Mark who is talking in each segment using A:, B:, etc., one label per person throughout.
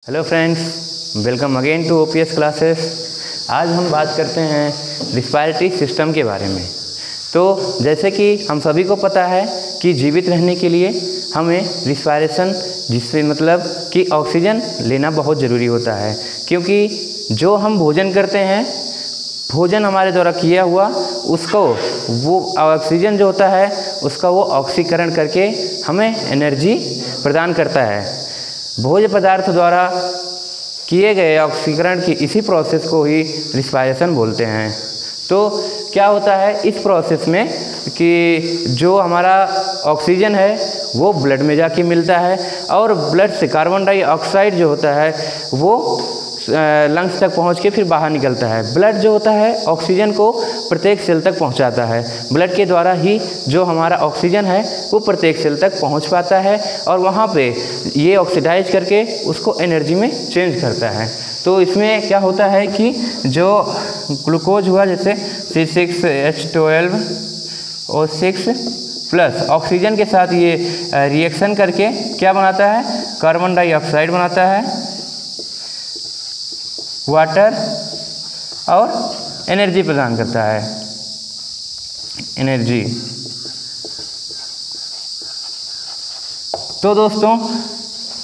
A: Hello friends, welcome again to OPS classes. आज हम बात करते हैं रिस्पायरेटरी सिस्टम के बारे में। तो जैसे कि हम सभी को पता है कि जीवित रहने के लिए हमें रिस्पायरेशन, जिससे मतलब कि ऑक्सीजन लेना बहुत ज़रूरी होता है, क्योंकि जो हम भोजन करते हैं, भोजन हमारे द्वारा किया हुआ, उसको वो ऑक्सीजन जो होता है उसका वो ऑक्सीकरण करके हमें एनर्जी प्रदान करता है। भोज्य पदार्थ द्वारा किए गए ऑक्सीकरण की इसी प्रोसेस को ही रिस्पायरेशन बोलते हैं। तो क्या होता है इस प्रोसेस में कि जो हमारा ऑक्सीजन है वो ब्लड में जाके मिलता है और ब्लड से कार्बन डाइऑक्साइड जो होता है वो लंग्स तक पहुंच के फिर बाहर निकलता है। ब्लड जो होता है ऑक्सीजन को प्रत्येक सेल तक पहुंचाता है। ब्लड के द्वारा ही जो हमारा ऑक्सीजन है वो प्रत्येक सेल तक पहुंच पाता है और वहां पे ये ऑक्सीडाइज करके उसको एनर्जी में चेंज करता है। तो इसमें क्या होता है कि जो ग्लूकोज हुआ, जैसे C6H12O6 प्लस ऑक्सीजन के साथ ये रिएक्शन करके क्या बनाता है, कार्बन डाइऑक्साइड बनाता है, वाटर और एनर्जी प्रदान करता है, एनर्जी। तो दोस्तों,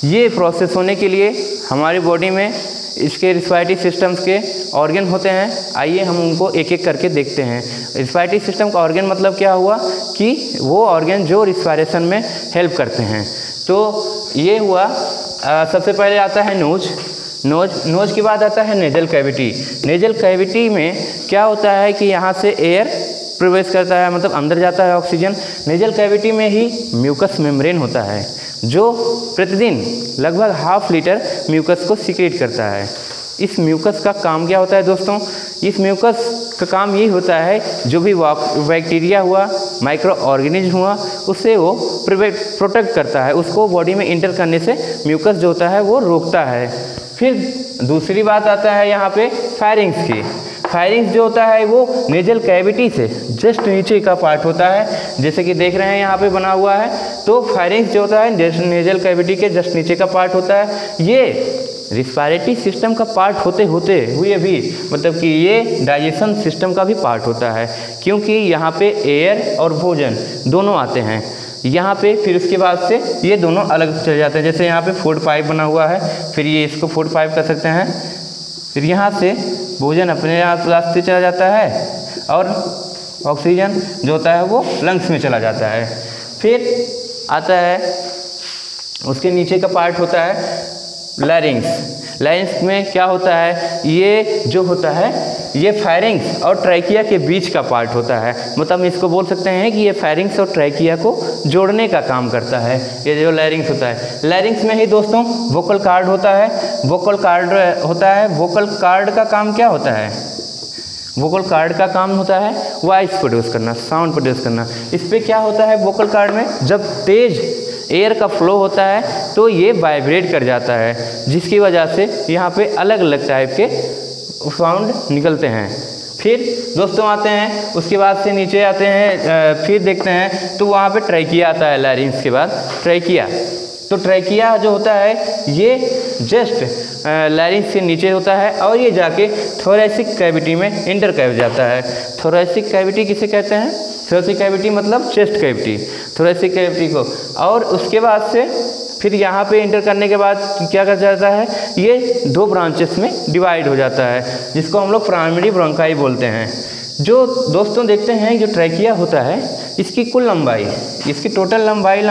A: ये प्रोसेस होने के लिए हमारी बॉडी में इसके रिस्पायरेटरी सिस्टम्स के ऑर्गन होते हैं। आइए हम उनको एक एक करके देखते हैं। रिस्पायरेटरी सिस्टम का ऑर्गन मतलब क्या हुआ कि वो ऑर्गन जो रिस्पायरेशन में हेल्प करते हैं। तो ये हुआ, सबसे पहले आता है नोज के बाद आता है नेजल कैविटी। नेजल कैविटी में क्या होता है कि यहाँ से एयर प्रवेश करता है, मतलब अंदर जाता है ऑक्सीजन। नेजल कैविटी में ही म्यूकस मेम्ब्रेन होता है जो प्रतिदिन लगभग ½ लीटर म्यूकस को सीक्रेट करता है। इस म्यूकस का काम क्या होता है दोस्तों? इस म्यूकस का काम ये होता है जो भी बैक्टीरिया हुआ, माइक्रो ऑर्गेनिज्म हुआ, उससे वो प्रोटेक्ट करता है, उसको बॉडी में इंटर करने से म्यूकस जो होता है वो रोकता है। फिर दूसरी बात आता है यहाँ पे फायरिंग्स की। फायरिंग्स जो होता है वो नेजल कैविटी से जस्ट नीचे का पार्ट होता है, जैसे कि देख रहे हैं यहाँ पे बना हुआ है। तो फायरिंग्स जो होता है नेजल कैविटी के जस्ट नीचे का पार्ट होता है। ये रिस्पायरेटरी सिस्टम का पार्ट होते हुए भी मतलब कि ये डाइजेशन सिस्टम का भी पार्ट होता है, क्योंकि यहाँ पे एयर और भोजन दोनों आते हैं यहाँ पे। फिर उसके बाद से ये दोनों अलग चले जाते हैं। जैसे यहाँ पे फूड पाइप बना हुआ है, फिर ये इसको फूड पाइप कर सकते हैं। फिर यहाँ से भोजन अपने रास्ते चला जाता है और ऑक्सीजन जो होता है वो लंग्स में चला जाता है। फिर आता है उसके नीचे का पार्ट होता है लैरिंग्स। लैरिंग्स में क्या होता है, ये जो होता है ये फायरिंग्स और ट्रैकिया के बीच का पार्ट होता है। मतलब इसको बोल सकते हैं कि ये फायरिंग्स और ट्रैकिया को जोड़ने का काम करता है, ये जो लैरिंग्स होता है। लैरिंग्स में ही दोस्तों वोकल कार्ड होता है। वोकल कार्ड होता है, वोकल कार्ड का काम क्या होता है? वोकल कार्ड का काम होता है वॉइस प्रोड्यूस करना, साउंड प्रोड्यूस करना। इस पर क्या होता है वोकल कार्ड में, जब तेज एयर का फ्लो होता है तो ये वाइब्रेट कर जाता है, जिसकी वजह से यहाँ पे अलग अलग टाइप के साउंड निकलते हैं। फिर दोस्तों आते हैं, उसके बाद से नीचे आते हैं, फिर देखते हैं तो वहाँ पे ट्रैकिया आता है। लैरिंग्स के बाद ट्रैकिया। तो ट्रैकिया जो होता है ये जस्ट लैरिंग्स से नीचे होता है और ये जाके थोरैसिक कैविटी में इंटर कर जाता है। थोरैसिक कैविटी किसे कहते हैं? थोरैसिक कैविटी मतलब चेस्ट कैविटी, थोरैसिक कैविटी को। और उसके बाद से फिर यहाँ पे इंटर करने के बाद क्या कर जाता है, ये 2 ब्रांचेस में डिवाइड हो जाता है, जिसको हम लोग प्राइमरी ब्रोंकाई बोलते हैं। जो दोस्तों देखते हैं जो ट्रैकिया होता है इसकी कुल लंबाई, इसकी टोटल लंबाई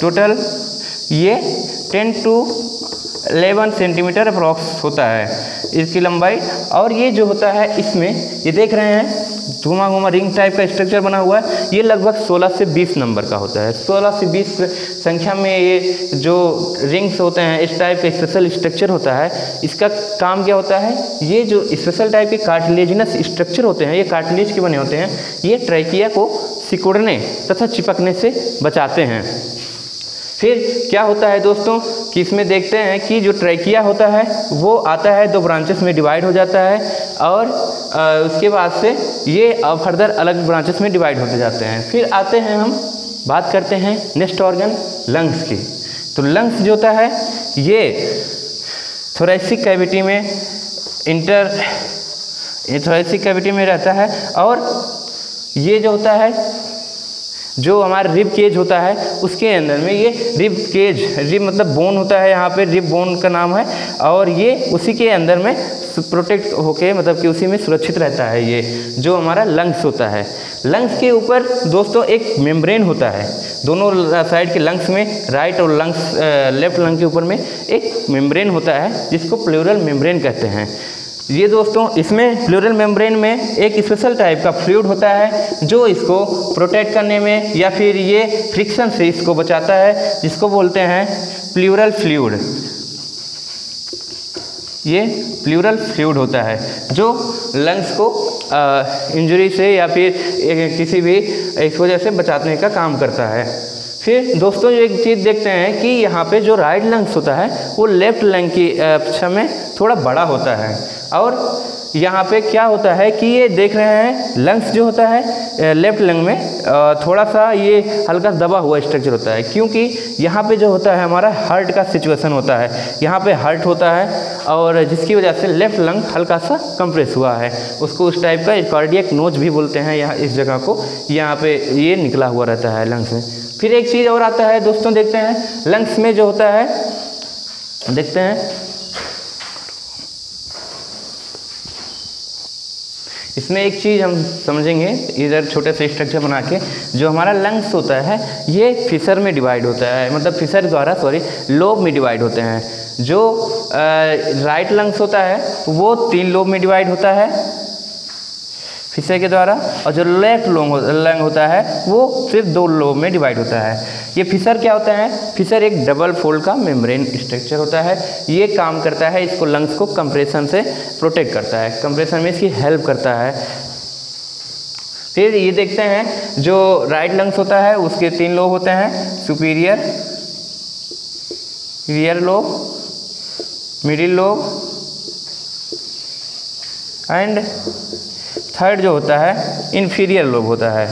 A: टोटल ये 10 to 11 सेंटीमीटर अप्रॉक्स होता है इसकी लंबाई। और ये जो होता है इसमें ये देख रहे हैं घुमा रिंग टाइप का स्ट्रक्चर बना हुआ है, ये लगभग 16 से 20 नंबर का होता है। 16 से 20 संख्या में ये जो रिंग्स होते हैं, इस टाइप का स्पेशल स्ट्रक्चर होता है। इसका काम क्या होता है, ये जो स्पेशल टाइप के कार्टिलेजिनस स्ट्रक्चर होते हैं, ये कार्टिलेज के बने होते हैं, ये ट्रैकिया को सिकुड़ने तथा चिपकने से बचाते हैं। फिर क्या होता है दोस्तों कि इसमें देखते हैं कि जो ट्रैकिया होता है वो आता है 2 ब्रांचेस में डिवाइड हो जाता है और उसके बाद से ये फर्दर अलग ब्रांचेस में डिवाइड होते जाते हैं। फिर आते हैं हम बात करते हैं नेक्स्ट ऑर्गन लंग्स की। तो लंग्स जो होता है ये थोरैसिक कैविटी में थोरैसिक कैविटी में रहता है। और ये जो होता है, जो हमारा रिब केज होता है उसके अंदर में ये रिब केज, रिब मतलब बोन होता है, यहाँ पे रिब बोन का नाम है, और ये उसी के अंदर में प्रोटेक्ट होके मतलब कि उसी में सुरक्षित रहता है। ये जो हमारा लंग्स होता है, लंग्स के ऊपर दोस्तों एक मेम्ब्रेन होता है, दोनों साइड के लंग्स में, राइट और लंग्स लेफ्ट लंग के ऊपर में एक मेम्ब्रेन होता है जिसको प्लूरल मेम्ब्रेन कहते हैं। ये दोस्तों इसमें प्लूरल मेम्ब्रेन में एक स्पेशल टाइप का फ्लूइड होता है जो इसको प्रोटेक्ट करने में या फिर ये फ्रिक्शन से इसको बचाता है, जिसको बोलते हैं प्लूरल फ्लूइड। ये प्लूरल फ्लूइड होता है जो लंग्स को इंजरी से या फिर किसी भी इस वजह से बचाने का काम करता है। फिर दोस्तों एक चीज़ देखते हैं कि यहाँ पे जो राइट लंग्स होता है वो लेफ्ट लंग की अपेक्षा में थोड़ा बड़ा होता है, और यहाँ पे क्या होता है कि ये देख रहे हैं लंग्स जो होता है लेफ्ट लंग में थोड़ा सा ये हल्का दबा हुआ स्ट्रक्चर होता है, क्योंकि यहाँ पे जो होता है हमारा हार्ट का सिचुएशन होता है, यहाँ पे हार्ट होता है और जिसकी वजह से लेफ्ट लंग हल्का सा कंप्रेस हुआ है। उसको उस टाइप का कार्डियक नोच भी बोलते हैं। यहाँ इस जगह को यहाँ पे ये निकला हुआ रहता है लंग्स में। फिर एक चीज़ और आता है दोस्तों, देखते हैं लंग्स में जो होता है, देखते हैं इसमें एक चीज़ हम समझेंगे, इधर छोटे से स्ट्रक्चर बना के, जो हमारा लंग्स होता है ये फिशर में डिवाइड होता है, मतलब फिशर द्वारा लोब में डिवाइड होते हैं। जो राइट लंग्स होता है वो 3 लोब में डिवाइड होता है फिशर के द्वारा, और जो लेफ्ट लंग होता है वो सिर्फ 2 लोब में डिवाइड होता है। ये फिशर क्या होता है? फिशर एक डबल फोल्ड का मेम्ब्रेन स्ट्रक्चर होता है। ये काम करता है, इसको लंग्स को कंप्रेशन से प्रोटेक्ट करता है, कंप्रेशन में इसकी हेल्प करता है। फिर ये देखते हैं जो राइट लंग्स होता है उसके 3 लोब होते हैं, superior, rear lobe, middle lobe and third जो होता है इन्फीरियर लोब होता है।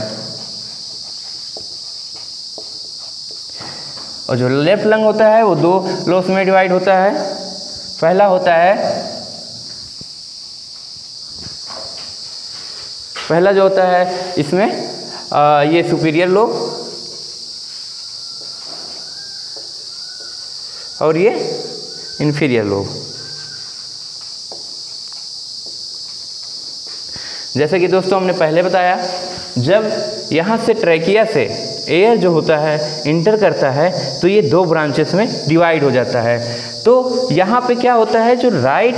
A: और जो लेफ्ट लंग होता है वो 2 लोब्स में डिवाइड होता है। पहला होता है, पहला जो होता है इसमें ये सुपीरियर लोब और ये इन्फीरियर लोब। जैसे कि दोस्तों हमने पहले बताया, जब यहाँ से ट्रैकिया से एयर जो होता है इंटर करता है तो ये 2 ब्रांचेस में डिवाइड हो जाता है। तो यहाँ पे क्या होता है, जो राइट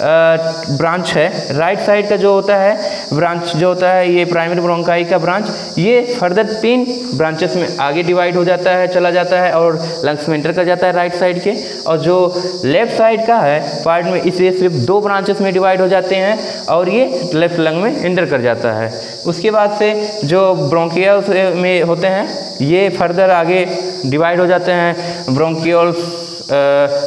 A: ब्रांच है, राइट साइड का जो होता है ब्रांच जो होता है ये प्राइमरी ब्रोंकाई का ब्रांच, ये फर्दर 3 ब्रांचेस में आगे डिवाइड हो जाता है, चला जाता है और लंग्स में एंटर कर जाता है राइट साइड के। और जो लेफ्ट साइड का है पार्ट में इसे सिर्फ 2 ब्रांचेस में डिवाइड हो जाते हैं और ये लेफ्ट लंग में एंटर कर जाता है। उसके बाद से जो ब्रोंकियल्स में होते हैं ये फर्दर आगे डिवाइड हो जाते हैं, ब्रोंकियल्स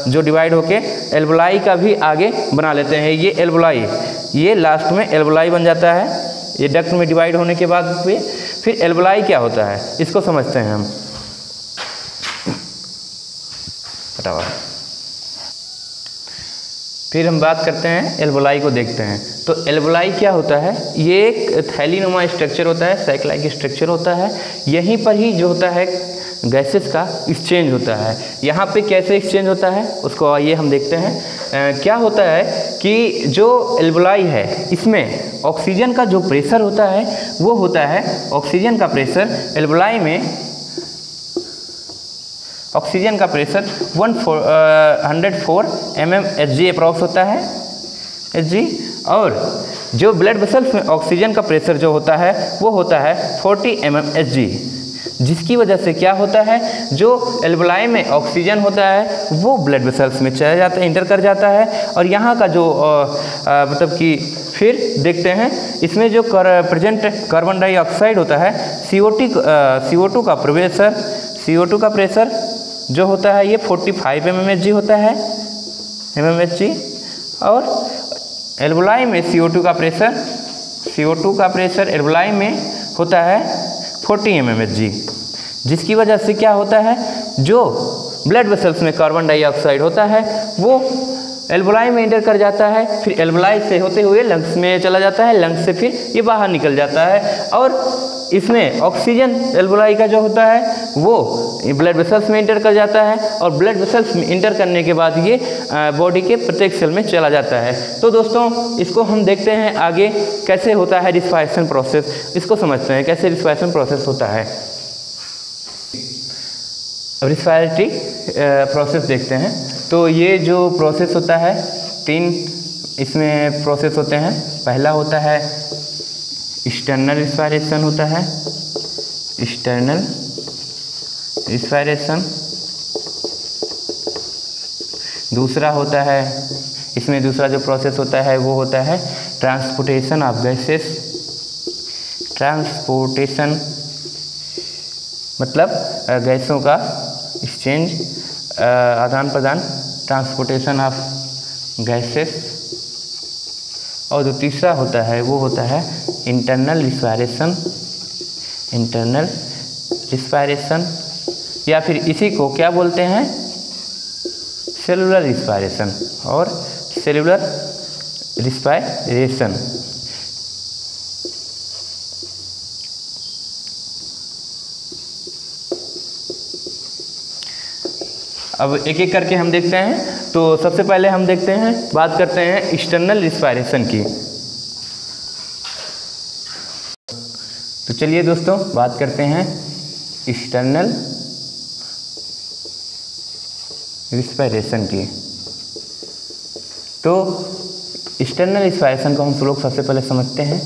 A: जो डिवाइड होके एल्वोलाई का भी आगे बना लेते हैं। ये एल्वोलाई, ये लास्ट में एल्वोलाई बन जाता है। ये डक्ट में डिवाइड होने के बाद फिर एल्वोलाई क्या होता है इसको समझते हैं हम। हटाओ। फिर हम बात करते हैं एल्वोलाई को देखते हैं। तो एल्वोलाई क्या होता है, ये एक थैलीनुमा स्ट्रक्चर होता है, सैक लाइक स्ट्रक्चर होता है। यहीं पर ही जो होता है गैसेस का एक्सचेंज होता है। यहाँ पे कैसे एक्सचेंज होता है उसको आइए हम देखते हैं। क्या होता है कि जो एल्वोलाई है इसमें ऑक्सीजन का जो प्रेशर होता है वो होता है, ऑक्सीजन का प्रेशर एल्वोलाई में ऑक्सीजन का प्रेशर 104 mmHg अप्रॉक्स होता है Hg, और जो ब्लड वेसल्स में ऑक्सीजन का प्रेशर जो होता है वो होता है 40 mmHg, जिसकी वजह से क्या होता है, जो एल्वोलाई में ऑक्सीजन होता है वो ब्लड वेसल्स में चला जाता है, इंटर कर जाता है। और यहाँ का जो मतलब कि फिर देखते हैं इसमें जो प्रेजेंट कार्बन डाइऑक्साइड होता है, CO2 का प्रेशर जो होता है ये 45 mmHg होता है mmHg, और एल्वोलाई में CO2 का प्रेशर एल्वोलाई में होता है 40 mmHg, जिसकी वजह से क्या होता है, जो ब्लड वेसल्स में कार्बन डाइऑक्साइड होता है वो एल्वोलाई में एंटर कर जाता है, फिर एल्वोलाई से होते हुए लंग्स में चला जाता है, लंग्स से फिर ये बाहर निकल जाता है और इसमें ऑक्सीजन एल्वोलाई का जो होता है वो ब्लड वेसल्स में एंटर कर जाता है और ब्लड वेसल्स में एंटर करने के बाद ये बॉडी के प्रत्येक सेल में चला जाता है। तो दोस्तों इसको हम देखते हैं आगे कैसे होता है रिस्पायरेशन प्रोसेस, इसको समझते हैं कैसे रिस्पायरेशन प्रोसेस होता है। रिस्पायरेटरी प्रोसेस देखते हैं। तो ये जो प्रोसेस होता है 3 इसमें प्रोसेस होते हैं। पहला होता है एक्सटर्नल रिस्पायरेशन होता है, एक्सटर्नल रिस्पायरेशन। दूसरा होता है, इसमें दूसरा जो प्रोसेस होता है वो होता है ट्रांसपोर्टेशन ऑफ गैसेस। ट्रांसपोर्टेशन मतलब गैसों का एक्सचेंज, आदान प्रदान, ट्रांसपोर्टेशन ऑफ गैसेस। और जो तीसरा होता है वो होता है इंटरनल रिस्पायरेशन। इंटरनल रिस्पायरेशन या फिर इसी को क्या बोलते हैं, सेलुलर रिस्पायरेशन और सेलुलर रिस्पायरेशन। अब एक एक करके हम देखते हैं। तो सबसे पहले हम देखते हैं, बात करते हैं एक्सटर्नल रिस्पायरेशन की। तो चलिए दोस्तों बात करते हैं एक्सटर्नल रिस्पायरेशन की। तो एक्सटर्नल रिस्पायरेशन को हम लोग सबसे पहले समझते हैं।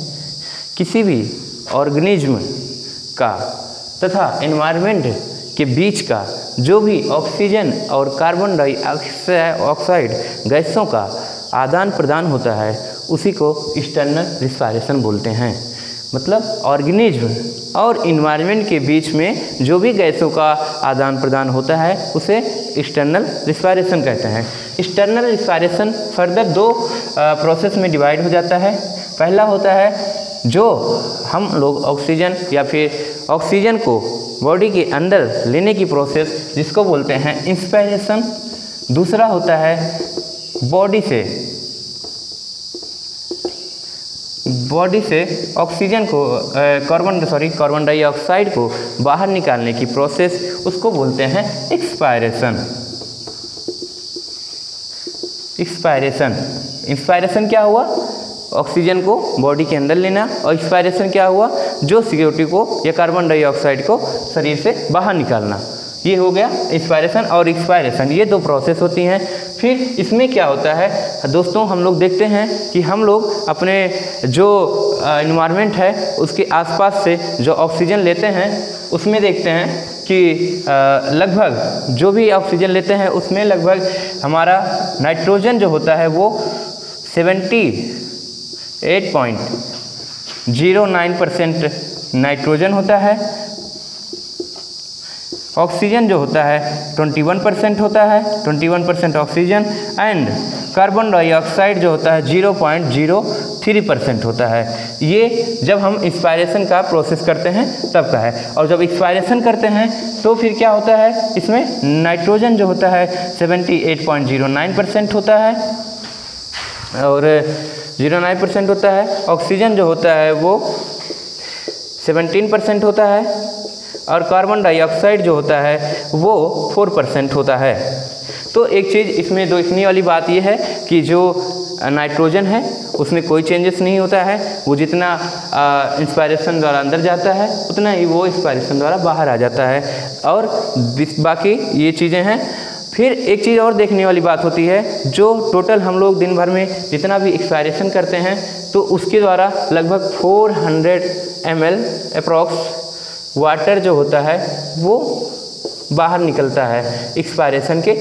A: किसी भी ऑर्गेनिज्म का तथा एनवायरनमेंट के बीच का जो भी ऑक्सीजन और कार्बन डाइऑक्साइड गैसों का आदान प्रदान होता है उसी को एक्सटर्नल रिस्पायरेशन बोलते हैं। मतलब ऑर्गेनिज्म और इन्वायरमेंट के बीच में जो भी गैसों का आदान प्रदान होता है उसे एक्सटर्नल रिस्पायरेशन कहते हैं। एक्सटर्नल रिस्पायरेशन फर्दर 2 प्रोसेस में डिवाइड हो जाता है। पहला होता है जो हम लोग ऑक्सीजन या फिर ऑक्सीजन को बॉडी के अंदर लेने की प्रोसेस जिसको बोलते हैं इंस्पायरेशन। दूसरा होता है बॉडी से ऑक्सीजन को कार्बन डाइऑक्साइड को बाहर निकालने की प्रोसेस, उसको बोलते हैं एक्सपायरेशन। इंस्पायरेशन क्या हुआ, ऑक्सीजन को बॉडी के अंदर लेना, और एक्सपायरेशन क्या हुआ, जो CO2 को या कार्बन डाइऑक्साइड को शरीर से बाहर निकालना। ये हो गया इंस्पायरेशन और एक्सपायरेशन, ये 2 प्रोसेस होती हैं। फिर इसमें क्या होता है दोस्तों, हम लोग देखते हैं कि हम लोग अपने जो इन्वायरमेंट है उसके आसपास से जो ऑक्सीजन लेते हैं उसमें देखते हैं कि लगभग जो भी ऑक्सीजन लेते हैं उसमें लगभग हमारा नाइट्रोजन जो होता है वो 78.09% नाइट्रोजन होता है। ऑक्सीजन जो होता है 21% होता है, 21% ऑक्सीजन, एंड कार्बन डाइऑक्साइड जो होता है 0.03% होता है। ये जब हम एक्सपायरेशन का प्रोसेस करते हैं तब का है। और जब एक्सपायरेशन करते हैं तो फिर क्या होता है, इसमें नाइट्रोजन जो होता है 78.09% होता है और 0.9% होता है। ऑक्सीजन जो होता है वो 17% होता है और कार्बन डाइऑक्साइड जो होता है वो 4% होता है। तो एक चीज़ इसमें देखने वाली बात यह है कि जो नाइट्रोजन है उसमें कोई चेंजेस नहीं होता है, वो जितना इंस्पायरेशन द्वारा अंदर जाता है उतना ही वो एक्सपायरेशन द्वारा बाहर आ जाता है। और बाकी ये चीज़ें हैं। फिर एक चीज़ और देखने वाली बात होती है, जो टोटल हम लोग दिन भर में जितना भी एक्सपायरेशन करते हैं तो उसके द्वारा लगभग 400 ml अप्रॉक्स वाटर जो होता है वो बाहर निकलता है एक्सपायरेशन के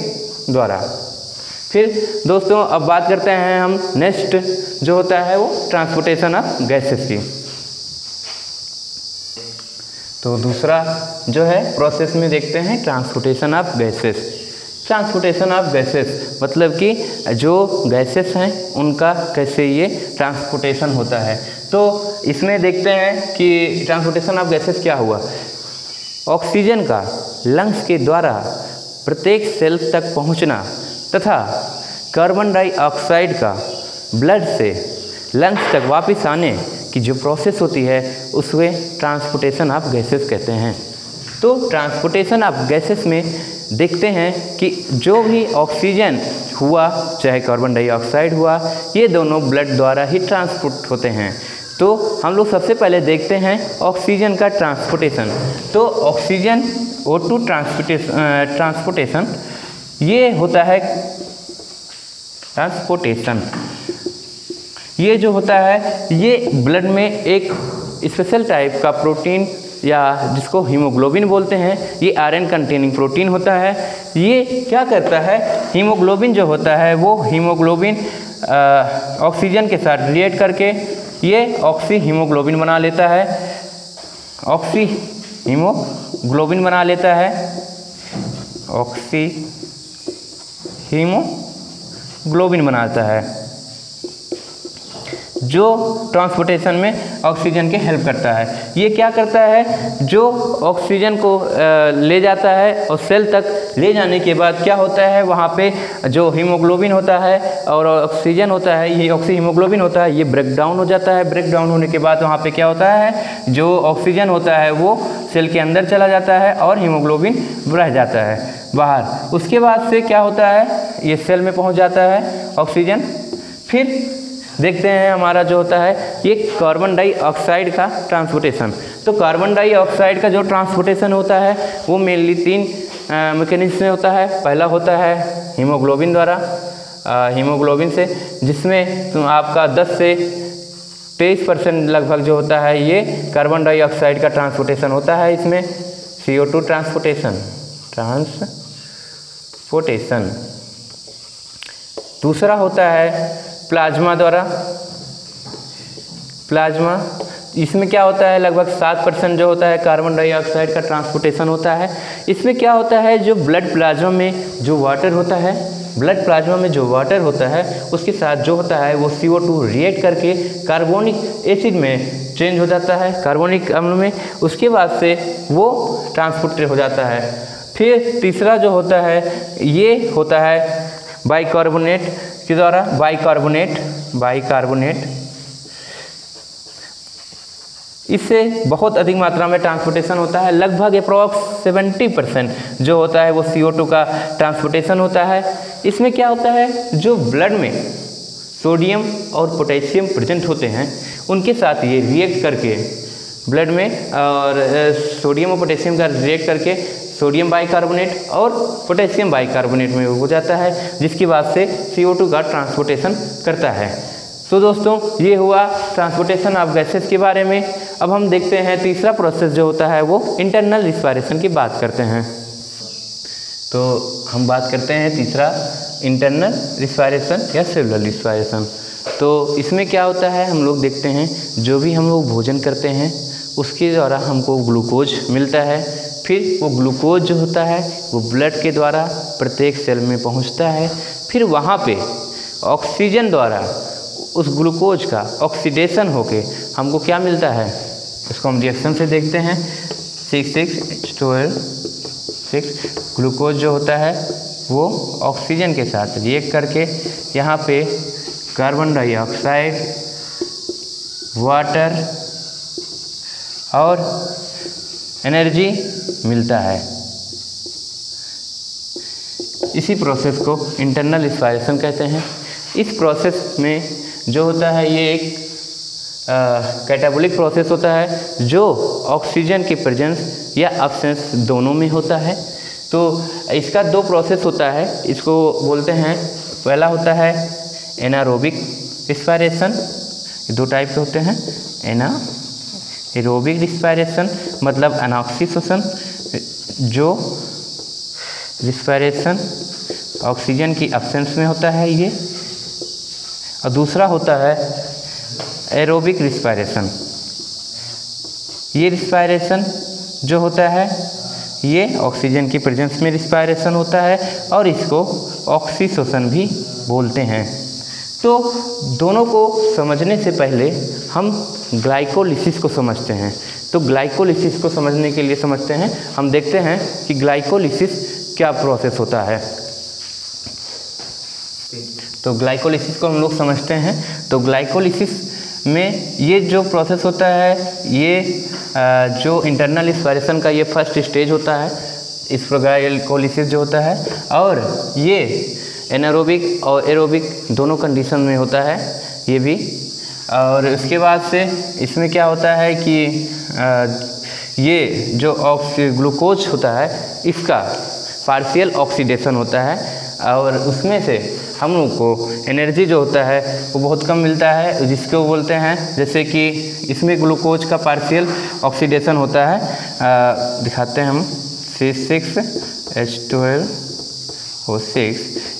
A: द्वारा। फिर दोस्तों अब बात करते हैं हम नेक्स्ट जो होता है वो ट्रांसपोर्टेशन ऑफ गैसेस की। तो दूसरा जो है प्रोसेस में देखते हैं transportation of gases. Transportation of gases मतलब कि जो गैसेस हैं उनका कैसे ये ट्रांसपोर्टेशन होता है। तो इसमें देखते हैं कि ट्रांसपोर्टेशन ऑफ गैसेस क्या हुआ, ऑक्सीजन का लंग्स के द्वारा प्रत्येक सेल तक पहुंचना तथा कार्बन डाइऑक्साइड का ब्लड से लंग्स तक वापस आने की जो प्रोसेस होती है उसमें ट्रांसपोर्टेशन ऑफ गैसेस कहते हैं। तो ट्रांसपोर्टेशन ऑफ गैसेस में देखते हैं कि जो भी ऑक्सीजन हुआ चाहे कार्बन डाइऑक्साइड हुआ, ये दोनों ब्लड द्वारा ही ट्रांसपोर्ट होते हैं। तो हम लोग सबसे पहले देखते हैं ऑक्सीजन का ट्रांसपोर्टेशन। तो ऑक्सीजन O2 ट्रांसपोर्टेशन ये होता है ट्रांसपोर्टेशन, ये जो होता है ये ब्लड में एक स्पेशल टाइप का प्रोटीन या जिसको हीमोग्लोबिन बोलते हैं, ये आयरन कंटेनिंग प्रोटीन होता है। ये क्या करता है, हीमोग्लोबिन जो होता है वो हीमोग्लोबिन ऑक्सीजन के साथ रिएक्ट करके ये ऑक्सी हीमोग्लोबिन बना लेता है, ऑक्सी हीमोग्लोबिन बना लेता है, ऑक्सी हीमोग्लोबिन बनाता है जो ट्रांसपोर्टेशन में ऑक्सीजन के हेल्प करता है। ये क्या करता है, जो ऑक्सीजन को ले जाता है और सेल तक ले जाने के बाद क्या होता है, वहाँ पे जो हीमोग्लोबिन होता है और ऑक्सीजन होता है, ये ऑक्सी हीमोग्लोबिन होता है, ये ब्रेक डाउन हो जाता है। ब्रेक डाउन होने के बाद वहाँ पे क्या होता है, जो ऑक्सीजन होता है वो सेल के अंदर चला जाता है और हीमोग्लोबिन रह जाता है बाहर। उसके बाद से क्या होता है, ये सेल में पहुँच जाता है ऑक्सीजन। फिर देखते हैं हमारा जो होता है ये कार्बन डाइऑक्साइड का ट्रांसपोर्टेशन। तो कार्बन डाइऑक्साइड का जो ट्रांसपोर्टेशन होता है वो मेनली 3 मैकेनिज्म से होता है। पहला होता है हीमोग्लोबिन द्वारा, हीमोग्लोबिन से, जिसमें आपका 10 से 23% लगभग जो होता है ये कार्बन डाइऑक्साइड का ट्रांसपोर्टेशन होता है। इसमें CO2 ट्रांसपोर्टेशन। दूसरा होता है प्लाज्मा द्वारा। प्लाज्मा, इसमें क्या होता है, लगभग 7% जो होता है कार्बन डाइऑक्साइड का ट्रांसपोर्टेशन होता है। इसमें क्या होता है, जो ब्लड प्लाज्मा में जो वाटर होता है, ब्लड प्लाज्मा में जो वाटर होता है उसके साथ जो होता है वो CO2 रिएक्ट करके कार्बोनिक एसिड में चेंज हो जाता है, कार्बोनिक अम्ल में। उसके बाद से वो ट्रांसपोर्ट हो जाता है। फिर तीसरा जो होता है ये होता है बाइकार्बोनेट के द्वारा। बाइकार्बोनेट इससे बहुत अधिक मात्रा में ट्रांसपोर्टेशन होता है। लगभग अप्रॉक्स 70% जो होता है वो CO2 का ट्रांसपोर्टेशन होता है। इसमें क्या होता है, जो ब्लड में सोडियम और पोटेशियम प्रेजेंट होते हैं उनके साथ ये रिएक्ट करके ब्लड में, और सोडियम और पोटेशियम का रिएक्ट करके सोडियम बाइकार्बोनेट और पोटेशियम बाइकार्बोनेट में हो जाता है, जिसकी वजह से CO2 का ट्रांसपोर्टेशन करता है। तो दोस्तों ये हुआ ट्रांसपोर्टेशन ऑफ गैसेस के बारे में। अब हम देखते हैं तीसरा प्रोसेस जो होता है वो इंटरनल रिस्पायरेशन की बात करते हैं। तो हम बात करते हैं तीसरा इंटरनल रिस्पायरेशन या सेलुलर रिस्पायरेशन। तो इसमें क्या होता है, हम लोग देखते हैं जो भी हम लोग भोजन करते हैं उसके द्वारा हमको ग्लूकोज मिलता है। फिर वो ग्लूकोज जो होता है वो ब्लड के द्वारा प्रत्येक सेल में पहुंचता है। फिर वहाँ पे ऑक्सीजन द्वारा उस ग्लूकोज का ऑक्सीडेशन होके हमको क्या मिलता है, इसको हम रिएक्शन से देखते हैं। 6 ग्लूकोज जो होता है वो ऑक्सीजन के साथ रिएक्ट करके यहाँ पे कार्बन डाइऑक्साइड, वाटर और एनर्जी मिलता है। इसी प्रोसेस को इंटरनल रिस्पायरेशन कहते हैं। इस प्रोसेस में जो होता है ये एक कैटाबोलिक प्रोसेस होता है जो ऑक्सीजन की प्रेजेंस या एब्सेंस दोनों में होता है। तो इसका 2 प्रोसेस होता है, इसको बोलते हैं, पहला होता है एनारोबिक रिस्पायरेशन। 2 टाइप के होते हैं, एनारोबिक रिस्पायरेशन मतलब अनॉक्सी श्वसन, जो रिस्पायरेशन ऑक्सीजन की एब्सेंस में होता है ये। और दूसरा होता है एरोबिक रिस्पायरेशन। ये रिस्पायरेशन जो होता है ये ऑक्सीजन की प्रेजेंस में रिस्पायरेशन होता है और इसको ऑक्सी श्वसन भी बोलते हैं। तो दोनों को समझने से पहले हम ग्लाइकोलिसिस को समझते हैं। तो ग्लाइकोलिसिस को समझने के लिए समझते हैं, हम देखते हैं कि ग्लाइकोलिसिस क्या प्रोसेस होता है। तो ग्लाइकोलिसिस को हम लोग समझते हैं। तो ग्लाइकोलिसिस में ये जो प्रोसेस होता है, ये जो इंटरनल एक्सपायरेशन का ये फर्स्ट स्टेज होता है, इस ग्लाइकोलिसिस जो होता है, और ये एनारोबिक और एरोबिक दोनों कंडीशन में होता है ये भी। और उसके बाद से इसमें क्या होता है कि ये जो ग्लूकोज होता है इसका पार्शियल ऑक्सीडेशन होता है, और उसमें से हम लोग को एनर्जी जो होता है वो बहुत कम मिलता है, जिसको बोलते हैं, जैसे कि इसमें ग्लूकोज का पार्शियल ऑक्सीडेशन होता है, दिखाते हैं हम, C6H12O6।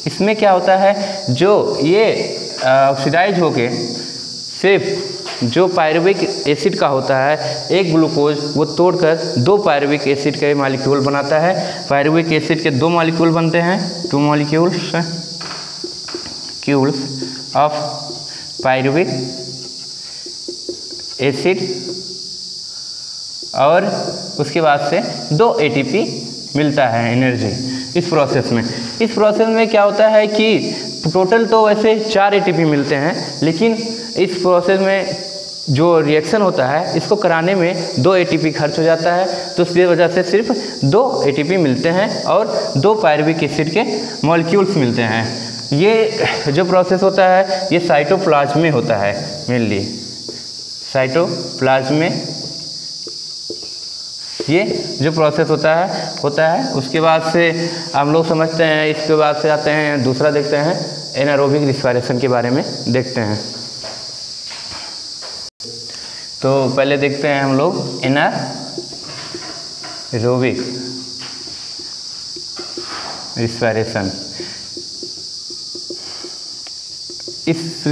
A: इसमें क्या होता है, जो ये ऑक्सीडाइज होके सिर्फ जो पायरुविक एसिड का होता है, एक ग्लूकोज वो तोड़कर 2 पायरुविक एसिड के मॉलिक्यूल बनाता है। पायरुविक एसिड के 2 मॉलिक्यूल बनते हैं, 2 मॉलिक्यूल्स ऑफ पायरुविक एसिड, और उसके बाद से 2 ATP मिलता है एनर्जी इस प्रोसेस में। इस प्रोसेस में क्या होता है कि टोटल तो वैसे 4 ATP मिलते हैं, लेकिन इस प्रोसेस में जो रिएक्शन होता है इसको कराने में 2 ATP खर्च हो जाता है, तो इसकी वजह से सिर्फ 2 ATP मिलते हैं और 2 पायरुविक एसिड के मॉलिक्यूल्स मिलते हैं। ये जो प्रोसेस होता है ये साइटोप्लाज्म में होता है, मेनली साइटोप्लाज्म में ये जो प्रोसेस होता है। उसके बाद से हम लोग समझते हैं, इसके बाद से आते हैं दूसरा देखते हैं, एनारोबिक रिस्पायरेशन के बारे में देखते हैं। तो पहले देखते हैं हम लोग एनारोबिक रिस्पायरेशन। इस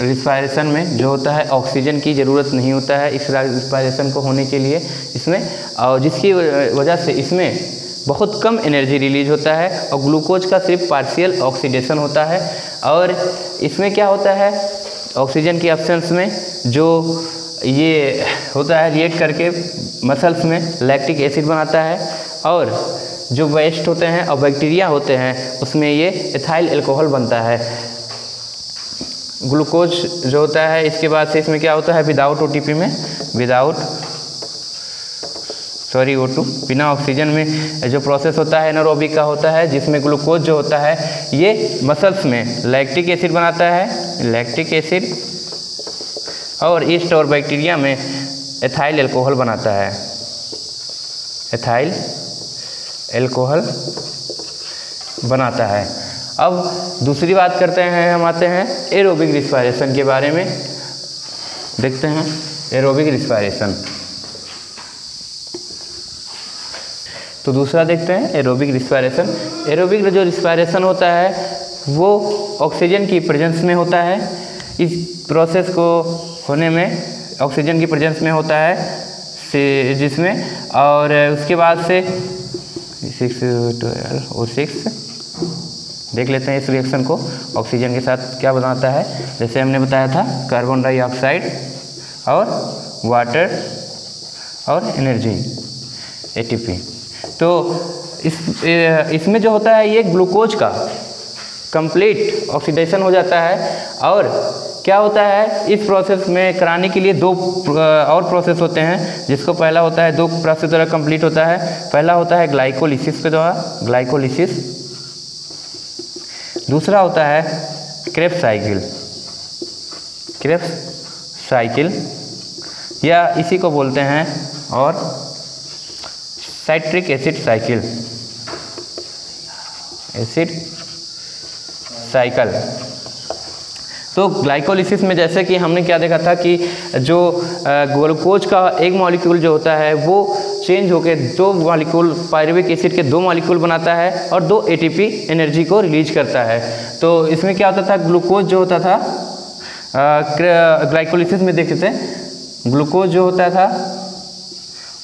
A: रिस्पायरेशन में जो होता है ऑक्सीजन की ज़रूरत नहीं होता है इस रिस्पायरेशन को होने के लिए इसमें, और जिसकी वजह से इसमें बहुत कम एनर्जी रिलीज होता है और ग्लूकोज का सिर्फ पार्शियल ऑक्सीडेशन होता है। और इसमें क्या होता है, ऑक्सीजन की एब्सेंस में जो ये होता है रिएक्ट करके मसल्स में लैक्टिक एसिड बनाता है, और जो वेस्ट होते हैं और बैक्टीरिया होते हैं उसमें ये एथाइल अल्कोहल बनता है। ग्लूकोज जो होता है इसके बाद से इसमें क्या होता है, विदाउट OTP में O2 बिना ऑक्सीजन में जो प्रोसेस होता है एनारोबिक का होता है, जिसमें ग्लूकोज जो होता है ये मसल्स में लैक्टिक एसिड बनाता है, लैक्टिक एसिड, और ईस्ट और बैक्टीरिया में एथाइल अल्कोहल बनाता है, एथाइल अल्कोहल बनाता है। अब दूसरी बात करते हैं, हम आते हैं एरोबिक रिस्पायरेशन के बारे में देखते हैं। एरोबिक रिस्पायरेशन, तो दूसरा देखते हैं एरोबिक रिस्पायरेशन। एरोबिक जो रिस्पायरेशन होता है वो ऑक्सीजन की प्रेजेंस में होता है। इस प्रोसेस को होने में ऑक्सीजन की प्रेजेंस में होता है जिसमें, और उसके बाद से 6O6 देख लेते हैं इस रिएक्शन को ऑक्सीजन के साथ क्या बनाता है। जैसे हमने बताया था कार्बन डाइऑक्साइड और वाटर और एनर्जी ATP। तो इसमें जो होता है ये ग्लूकोज का कंप्लीट ऑक्सीडेशन हो जाता है। और क्या होता है, इस प्रोसेस में कराने के लिए 2 और प्रोसेस होते हैं, जिसको पहला होता है 2 प्रोसेस द्वारा कंप्लीट होता है। पहला होता है ग्लाइकोलिसिस के द्वारा, ग्लाइकोलिसिस। दूसरा होता है क्रेब्स साइकिल, या इसी को बोलते हैं और साइट्रिक एसिड साइकिल। तो ग्लाइकोलिसिस में जैसे कि हमने क्या देखा था कि जो ग्लूकोज का एक मॉलिक्यूल जो होता है वो चेंज होकर 2 मॉलिक्यूल पायरुविक एसिड के 2 मॉलिक्यूल बनाता है और 2 ATP एनर्जी को रिलीज करता है। तो इसमें क्या होता था, ग्लूकोज जो होता था ग्लाइकोलिसिस में देखते थे, ग्लूकोज जो होता था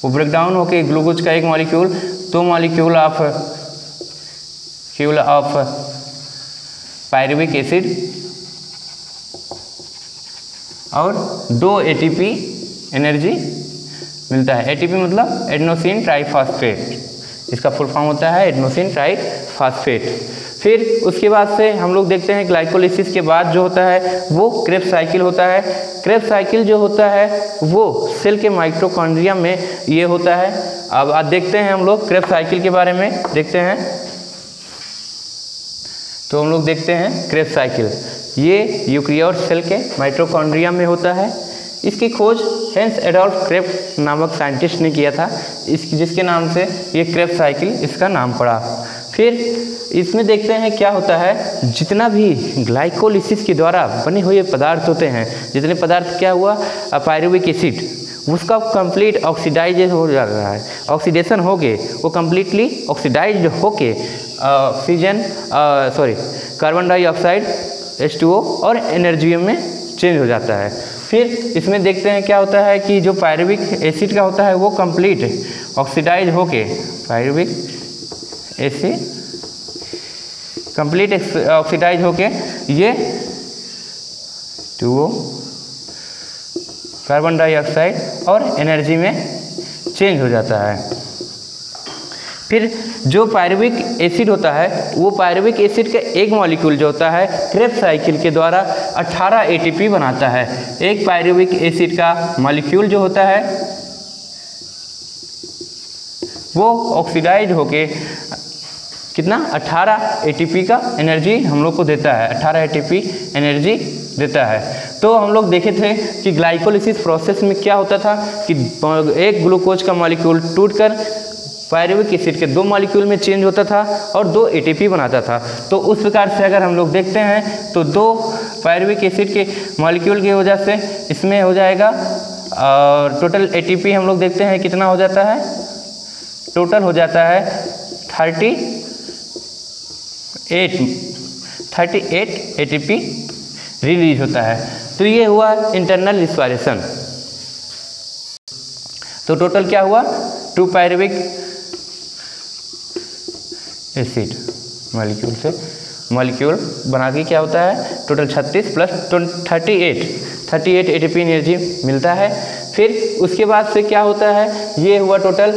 A: वो ब्रेक डाउन होकर ग्लूकोज का एक molecule 2 molecule of pyruvic acid और 2 ATP एनर्जी मिलता है। ATP मतलब एडेनोसिन ट्राइफॉस्फेट, इसका फुल फॉर्म होता है एडेनोसिन ट्राइफॉस्फेट। फिर उसके बाद से हम लोग देखते हैं ग्लाइकोलिसिस के बाद जो होता है वो क्रेब्स साइकिल होता है। क्रेब्स साइकिल जो होता है वो सेल के माइटोकॉन्ड्रिया में ये होता है। अब आज देखते हैं हम लोग क्रेब्स साइकिल के बारे में देखते हैं। तो हम लोग देखते हैं क्रेब्स साइकिल, ये यूकेरियोट सेल के माइटोकॉन्ड्रिया में होता है। इसकी खोज हेंस एडोल्फ क्रेब्स नामक साइंटिस्ट ने किया था, जिसके नाम से ये क्रेब्स साइकिल इसका नाम पड़ा। फिर इसमें देखते हैं क्या होता है, जितना भी ग्लाइकोलिसिस के द्वारा बने हुए पदार्थ होते हैं, जितने पदार्थ क्या हुआ, पायरुविक एसिड, उसका कंप्लीट ऑक्सीडाइज हो जा रहा है, ऑक्सीडेशन हो के वो कम्प्लीटली ऑक्सीडाइज होके कार्बन डाइऑक्साइड H2O और एनर्जी में चेंज हो जाता है। फिर इसमें देखते हैं क्या होता है कि जो पायरुविक एसिड का होता है वो कंप्लीट ऑक्सीडाइज होके, पायरुविक एसिड कंप्लीट ऑक्सीडाइज होके ये 2O कार्बन डाइऑक्साइड और एनर्जी में चेंज हो जाता है। फिर जो पायरुविक एसिड होता है वो पायरुविक एसिड का एक मॉलिक्यूल जो होता है क्रेब्स साइकिल के द्वारा 18 ATP बनाता है। एक पायरुविक एसिड का मॉलिक्यूल जो होता है वो ऑक्सीडाइज होके कितना 18 ATP का एनर्जी हम लोग को देता है, 18 ATP एनर्जी देता है। तो हम लोग देखे थे कि ग्लाइकोलिसिस प्रोसेस में क्या होता था कि एक ग्लूकोज का मॉलिक्यूल टूटकर पायरुविक एसिड के 2 मॉलिक्यूल में चेंज होता था और 2 ATP बनाता था। तो उस प्रकार से अगर हम लोग देखते हैं तो 2 पायरुविक एसिड के मॉलिक्यूल की वजह से इसमें हो जाएगा, और टोटल ATP हम लोग देखते हैं कितना हो जाता है, टोटल हो जाता है 38 ATP रिलीज होता है। तो ये हुआ इंटरनल रिस्पायरेशन। तो टोटल क्या हुआ, 2 पायरुविक एसिड मॉलिक्यूल से मॉलिक्यूल बना के क्या होता है, टोटल 36 प्लस 38 ATP एनर्जी मिलता है। फिर उसके बाद से क्या होता है, ये हुआ टोटल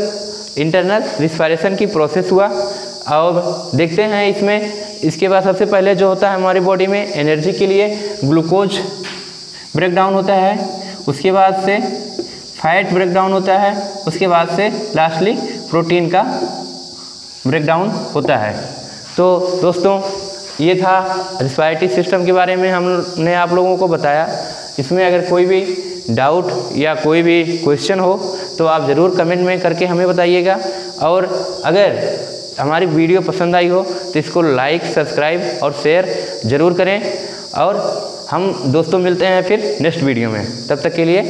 A: इंटरनल रिस्पायरेशन की प्रोसेस हुआ। अब देखते हैं इसमें, इसके बाद सबसे पहले जो होता है हमारी बॉडी में एनर्जी के लिए ग्लूकोज ब्रेक डाउन होता है, उसके बाद से फैट ब्रेक डाउन होता है, उसके बाद से लास्टली प्रोटीन का ब्रेक डाउन होता है। तो दोस्तों ये था रिस्पायरेटरी सिस्टम के बारे में हमने आप लोगों को बताया। इसमें अगर कोई भी डाउट या कोई भी क्वेश्चन हो तो आप ज़रूर कमेंट में करके हमें बताइएगा, और अगर हमारी वीडियो पसंद आई हो तो इसको लाइक, सब्सक्राइब और शेयर ज़रूर करें। और हम दोस्तों मिलते हैं फिर नेक्स्ट वीडियो में, तब तक के लिए